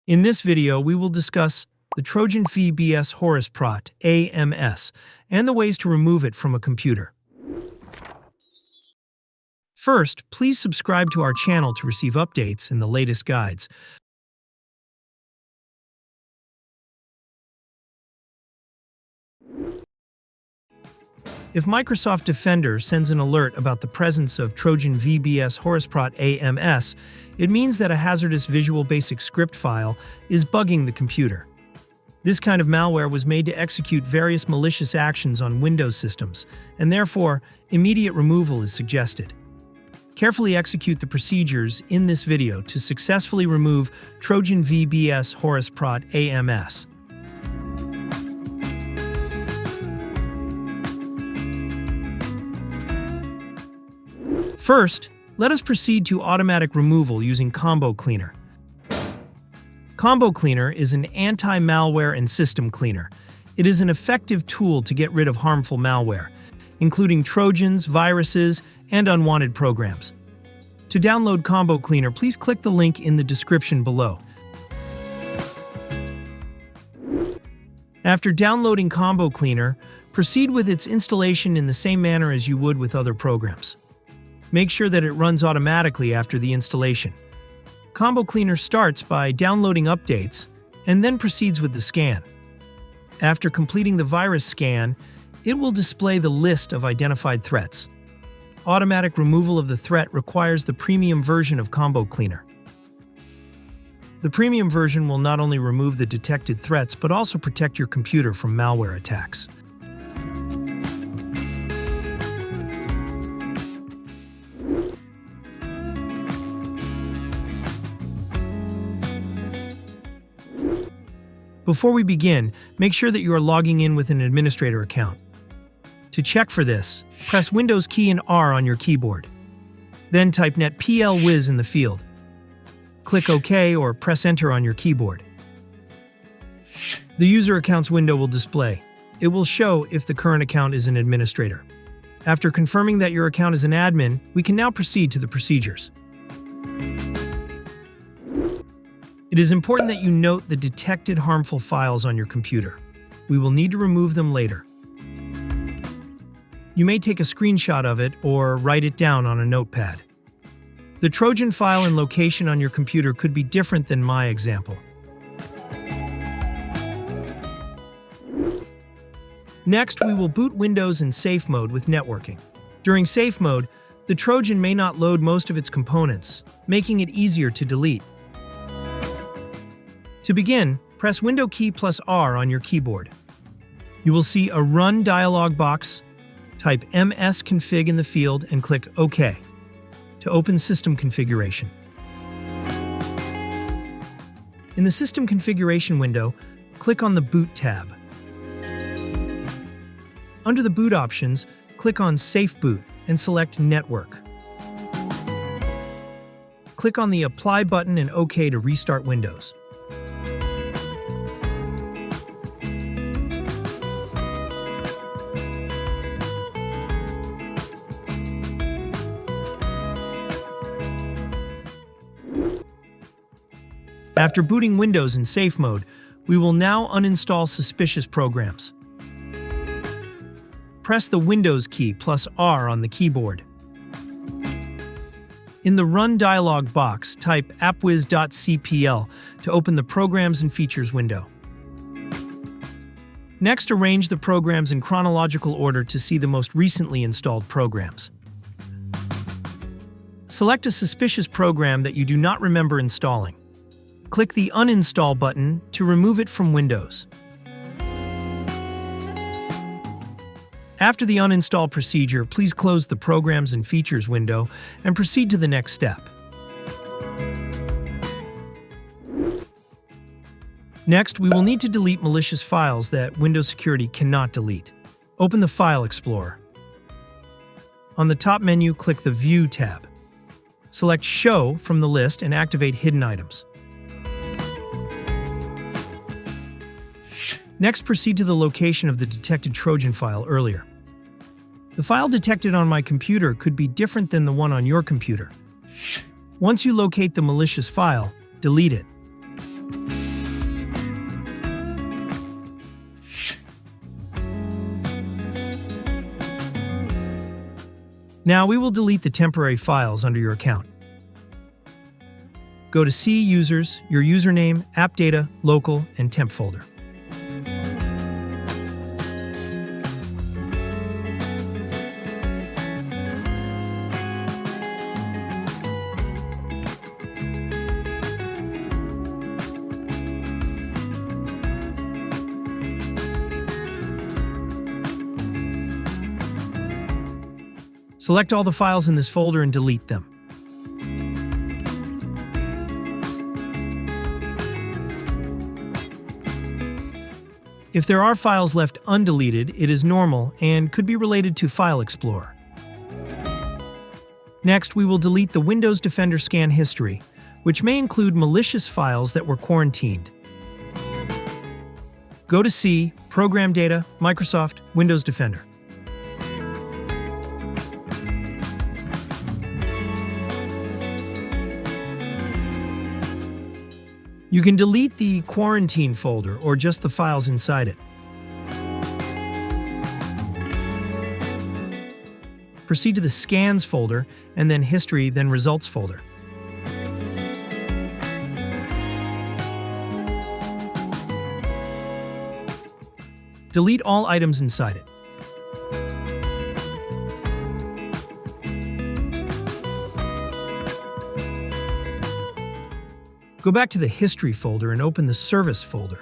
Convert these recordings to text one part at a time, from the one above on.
In this video, we will discuss the Trojan VBS Horusprot.GH and the ways to remove it from a computer. First, please subscribe to our channel to receive updates and the latest guides. If Microsoft Defender sends an alert about the presence of Trojan VBS Horusprot.GH, it means that a hazardous Visual Basic script file is bugging the computer. This kind of malware was made to execute various malicious actions on Windows systems, and therefore, immediate removal is suggested. Carefully execute the procedures in this video to successfully remove Trojan VBS Horusprot.GH. First, let us proceed to automatic removal using Combo Cleaner. Combo Cleaner is an anti-malware and system cleaner. It is an effective tool to get rid of harmful malware, including Trojans, viruses, and unwanted programs. To download Combo Cleaner, please click the link in the description below. After downloading Combo Cleaner, proceed with its installation in the same manner as you would with other programs. Make sure that it runs automatically after the installation. Combo Cleaner starts by downloading updates and then proceeds with the scan. After completing the virus scan, it will display the list of identified threats. Automatic removal of the threat requires the premium version of Combo Cleaner. The premium version will not only remove the detected threats but also protect your computer from malware attacks. Before we begin, make sure that you are logging in with an administrator account. To check for this, press Windows key and R on your keyboard. Then type netplwiz in the field. Click OK or press Enter on your keyboard. The User Accounts window will display. It will show if the current account is an administrator. After confirming that your account is an admin, we can now proceed to the procedures. It is important that you note the detected harmful files on your computer. We will need to remove them later. You may take a screenshot of it or write it down on a notepad. The Trojan file and location on your computer could be different than my example. Next, we will boot Windows in safe mode with networking. During safe mode, the Trojan may not load most of its components, making it easier to delete. To begin, press Window key plus R on your keyboard. You will see a Run dialog box. Type msconfig in the field and click OK to open System Configuration. In the System Configuration window, click on the Boot tab. Under the Boot options, click on Safe Boot and select Network. Click on the Apply button and OK to restart Windows. After booting Windows in safe mode, we will now uninstall suspicious programs. Press the Windows key plus R on the keyboard. In the Run dialog box, type appwiz.cpl to open the Programs and Features window. Next, arrange the programs in chronological order to see the most recently installed programs. Select a suspicious program that you do not remember installing. Click the Uninstall button to remove it from Windows. After the uninstall procedure, please close the Programs and Features window and proceed to the next step. Next, we will need to delete malicious files that Windows Security cannot delete. Open the File Explorer. On the top menu, click the View tab. Select Show from the list and activate Hidden Items. Next, proceed to the location of the detected Trojan file earlier. The file detected on my computer could be different than the one on your computer. Once you locate the malicious file, delete it. Now we will delete the temporary files under your account. Go to C Users, your username, App Data, Local, and Temp folder. Select all the files in this folder and delete them. If there are files left undeleted, it is normal and could be related to File Explorer. Next, we will delete the Windows Defender scan history, which may include malicious files that were quarantined. Go to C, Program Data, Microsoft, Windows Defender. You can delete the quarantine folder or just the files inside it. Proceed to the Scans folder, and then History, then Results folder. Delete all items inside it. Go back to the History folder and open the Service folder.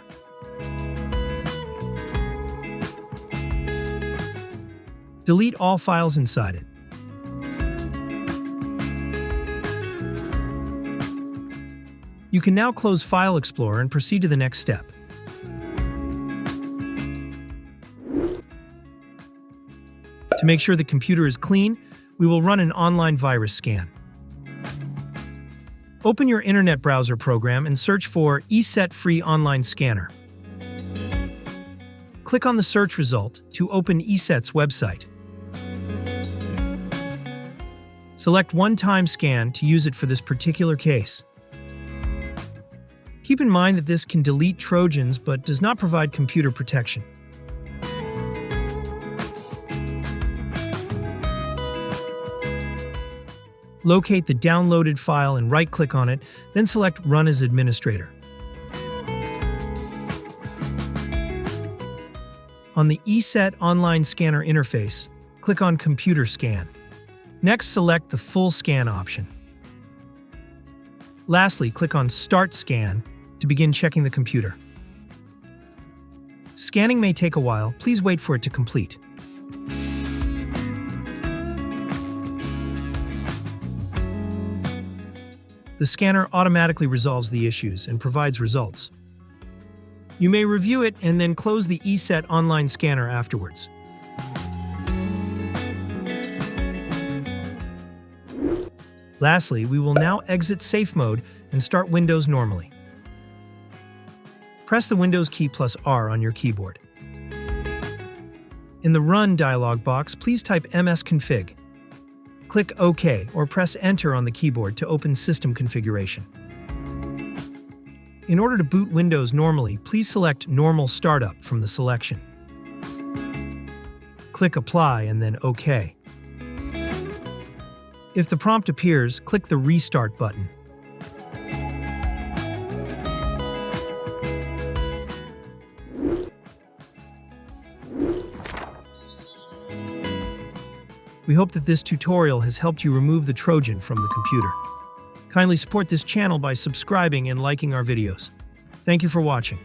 Delete all files inside it. You can now close File Explorer and proceed to the next step. To make sure the computer is clean, we will run an online virus scan. Open your internet browser program and search for ESET Free Online Scanner. Click on the search result to open ESET's website. Select One-Time Scan to use it for this particular case. Keep in mind that this can delete Trojans but does not provide computer protection. Locate the downloaded file and right-click on it, then select Run as Administrator. On the ESET Online Scanner interface, click on Computer Scan. Next, select the Full Scan option. Lastly, click on Start Scan to begin checking the computer. Scanning may take a while. Please wait for it to complete. The scanner automatically resolves the issues and provides results. You may review it and then close the ESET Online Scanner afterwards. Lastly, we will now exit Safe Mode and start Windows normally. Press the Windows key plus R on your keyboard. In the Run dialog box, please type msconfig. Click OK or press Enter on the keyboard to open System Configuration. In order to boot Windows normally, please select Normal Startup from the selection. Click Apply and then OK. If the prompt appears, click the Restart button. We hope that this tutorial has helped you remove the Trojan from the computer. Kindly support this channel by subscribing and liking our videos. Thank you for watching.